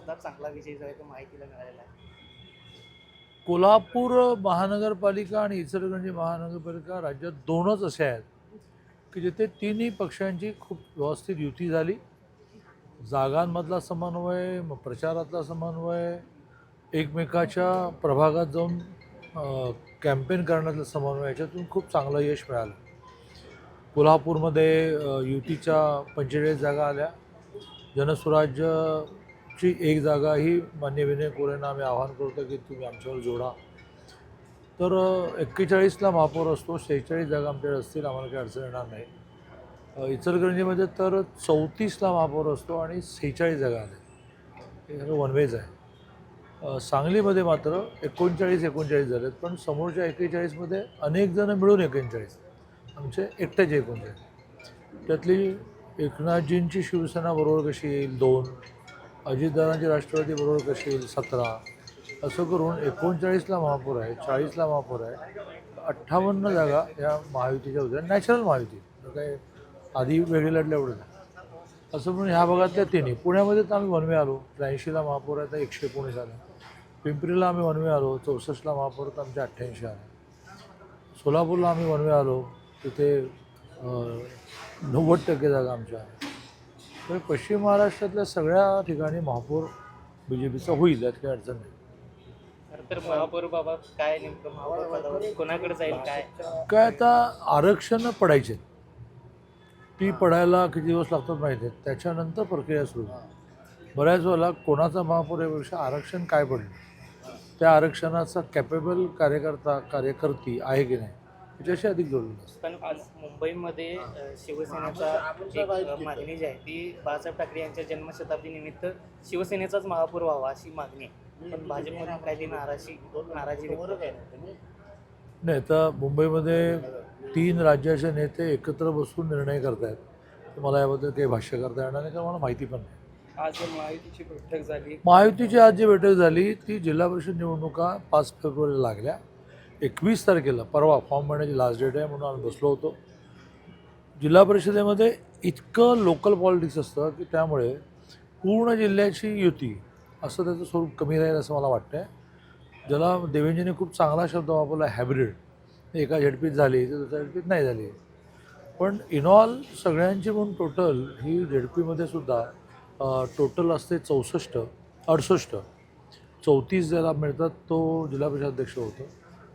मतदार चांगला विजयी झाला तो माहितीला मिळालेला आहे. कोल्हापूर महानगरपालिका आणि इचलकरंजी महानगरपालिका राज्यात दोनच असे आहेत की जिथे तिन्ही पक्षांची खूप व्यवस्थित युती झाली. जागांमधला समन्वय, प्रचारातला समन्वय, एकमेकाच्या प्रभागात जाऊन कॅम्पेन करण्यातलं समन्वय, याच्यातून खूप चांगलं यश मिळालं. कोल्हापूरमध्ये युतीच्या 45 जागा आल्या. जनस्वराज्यची एक जागा ही माननीय विनय कोरेंना आम्ही आवाहन करतो की तुम्ही आमच्यावर जोडा. तर 41ला महापौर असतो, 46 जागा आमच्याकडे असतील, आम्हाला काही अडचण येणार नाही. इचलकरंजीमध्ये तर 34ला महापौर असतो आणि 46 जागा आल्या. हे सगळं वनवेज आहे. सांगलीमध्ये मात्र 39 झालेत, पण समोरच्या 41मध्ये अनेक जण मिळून 41, आमचे एकट्याचे 39. त्यातली एकनाथजींची शिवसेना बरोबर कशी येईल 2, अजितदादांची राष्ट्रवादी बरोबर कशी येईल 17, असं करून 39ला महापौर आहे, 40ला महापौर आहे. 58 जागा या महायुतीच्या होत्या, नॅचरल महायुती, काय आधी वेगळी लढल्या एवढं नाही. असं म्हणून ह्या भागातल्या तिन्ही. पुण्यामध्ये तर आम्ही वनवे आलो, 83ला महापौर आहे तर 119 आले. पिंपरीला आम्ही वनवे आलो, 64ला महापौर तर आमचे 88 आले. सोलापूरला आम्ही वनवे आलो, तिथे 90% जागा आमच्या आहेत. तर पश्चिम महाराष्ट्रातल्या सगळ्या ठिकाणी महापौर BJPचा होईल, यात काही अडचण नाही. तर महापौर बाबा काय नेमकं महापौर पदावर कोणाकडे जाईल काय आता आरक्षणं पडायचे, ती पडायला किती दिवस लागतात माहीत आहेत, त्याच्यानंतर प्रक्रिया सुरू होईल. बऱ्याच वेळेला कोणाचा महापौर यापेक्षा आरक्षण काय पडलं, त्या आरक्षणाचा कॅपेबल कार्यकर्ती आहे की नाही याच्याशी अधिक जोडलेलं असतं. पण आज मुंबईमध्ये शिवसेनेचा एक मागणी जी आहे ती बाळासाहेब ठाकरे यांच्या जन्मशताब्दी निमित्त शिवसेनेचाच महापौर व्हावा अशी मागणी आहे. पण भाजपमधून काही ती नाराजी नाही. तर मुंबईमध्ये 3 राज्याचे नेते एकत्र बसून निर्णय करतायत, तर मला याबद्दल काही भाष्य करता येणार नाही, कारण मला माहिती पण नाही. आज महायुतीची बैठक झाली. महायुतीची आज जी बैठक झाली ती जिल्हा परिषद निवडणुका 5 फेब्रुवारीला लागल्या. 21 तारखेला परवा फॉर्म भरण्याची लास्ट डेट आहे, म्हणून आम्ही बसलो होतो. जिल्हा परिषदेमध्ये इतकं लोकल पॉलिटिक्स असतं की त्यामुळे पूर्ण जिल्ह्याची युती असं त्याचं स्वरूप कमी राहील असं मला वाटतं आहे. ज्याला देवेंजीने खूप चांगला शब्द वापरला, हायब्रिड. एका झडपीत झाली तर दुसऱ्या झडपीत नाही झाली, पण इन ऑल सगळ्यांची म्हणून टोटल ही झडपीमध्ये सुद्धा टोटल असते 68. 34 ज्याला मिळतात तो जिल्हा परिषद अध्यक्ष होतो.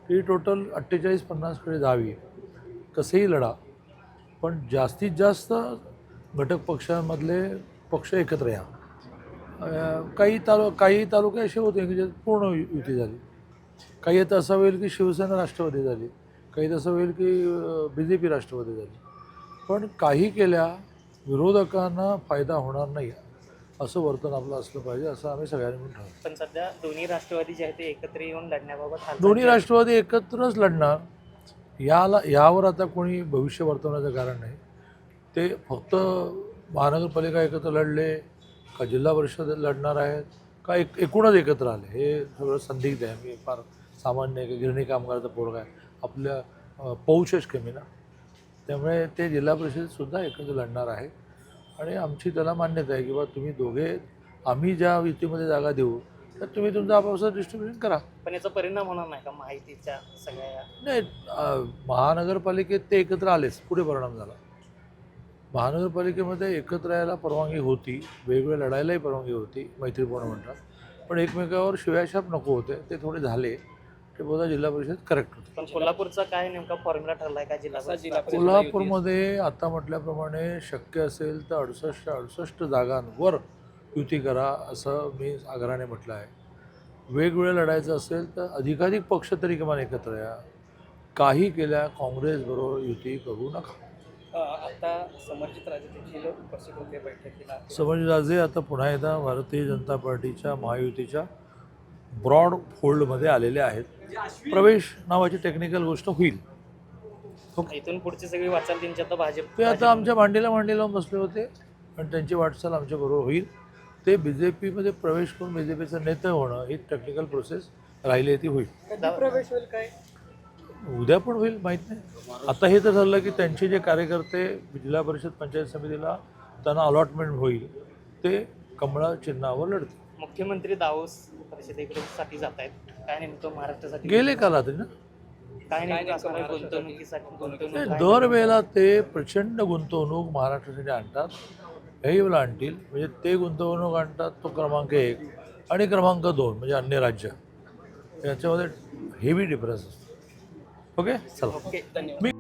ती टोटल 48-50कडे जावी, कसंही लढा, पण जास्तीत जास्त घटक पक्षांमधले पक्ष एकत्र या. काही तालुके असे होते की ज्यात पूर्ण युती झाली. काही आता असं होईल की शिवसेना राष्ट्रवादी झाली, काही तसं होईल की BJP राष्ट्रवादी झाली. पण काही केल्या विरोधकांना फायदा होणार नाही असं वर्तन आपलं असलं पाहिजे, असं आम्ही सगळ्यांनी म्हणून ठरवलं. पण सध्या दोन्ही राष्ट्रवादी जे आहे ते एकत्र येऊन लढण्याबाबत दोन्ही राष्ट्रवादी एकत्रच लढणार, यावर आता कोणी भविष्य वर्तवण्याचं कारण नाही. ते फक्त महानगरपालिका एकत्र लढले का जिल्हा परिषद लढणार आहेत का एकूणच एकत्र आले, हे सगळं संदिग्ध आहे. मी फार सामान्य आहे, गिरणी कामगाराचा पोरगा आहे, आपल्या पौशच कमी ना, त्यामुळे ते जिल्हा परिषदेतसुद्धा एकत्र लढणार आहे. आणि आमची त्याला मान्यता आहे की बा तुम्ही दोघे, आम्ही ज्या युतीमध्ये जागा देऊ तर तुम्ही तुमचं आपापसात डिस्ट्रीब्युशन करा. पण याचा परिणाम होणार नाही का माहितीच्या सगळ्या? नाही, महानगरपालिकेत ते एकत्र आलेच, पुढे परिणाम झाला. महानगरपालिकेमध्ये एकत्र यायला परवानगी होती, वेगवेगळ्या लढायलाही परवानगी होती, मैत्रीपूर्ण म्हणतात, पण एकमेकावर शिव्याशाप नको होते, ते थोडे झाले, ते बोधा जिल्हा परिषद करेक्ट होते. पण कोल्हापूरचा काय नेमका फॉर्म्युला ठरलाय का जिल्हा कोल्हापूरमध्ये आता म्हटल्याप्रमाणे शक्य असेल तर 68 जागांवर युती करा असं मी आग्रहाने म्हटलं आहे. वेगवेगळं लढायचं असेल तर अधिकाधिक पक्ष तरी किमान एकत्र या. काही केल्या काँग्रेसबरोबर युती करू नका. आता समर्जित राजे देखील उपस्थित होते बैठकीला. समर्जित राजे आता पुन्हा एकदा भारतीय जनता पार्टीच्या महायुतीच्या ब्रॉड फोल्डमध्ये आलेले आहेत. प्रवेश नावाची टेक्निकल गोष्ट होईल. इथून पुढची सगळी वाटचाल त्यांची आता भाजप ते आता आमच्या मांडीला लावून बसले होते आणि त्यांची वाटचाल आमच्याबरोबर होईल. ते BJPमध्ये प्रवेश करून BJPचं नेते होणं ही टेक्निकल प्रोसेस राहिली ती होईल. प्रवेश होईल काय उद्या पण होईल माहीत नाही. आता हे तर ठरलं की त्यांचे जे कार्यकर्ते जिल्हा परिषद पंचायत समितीला त्यांना अलॉटमेंट होईल ते कमळा चिन्हावर लढतील. मुख्यमंत्री दावोस परिषदेकडे साठी जात आहेत, काय नेमकं महाराष्ट्रासाठी गेले काल रात्री ना. काय नेमकं असणार आहे गुंतवणुकीसाठी? गुंतवणूक नाही, काय? दरवेळेला ते प्रचंड गुंतवणूक महाराष्ट्रासाठी आणतात, हेही वेळेला आणतील. म्हणजे ते गुंतवणूक आणतात, तो क्रमांक 1 आणि क्रमांक 2 म्हणजे अन्य राज्य, याच्यामध्ये हेवी डिफरन्स असतो. ओके, चला. ओके, धन्यवाद. मी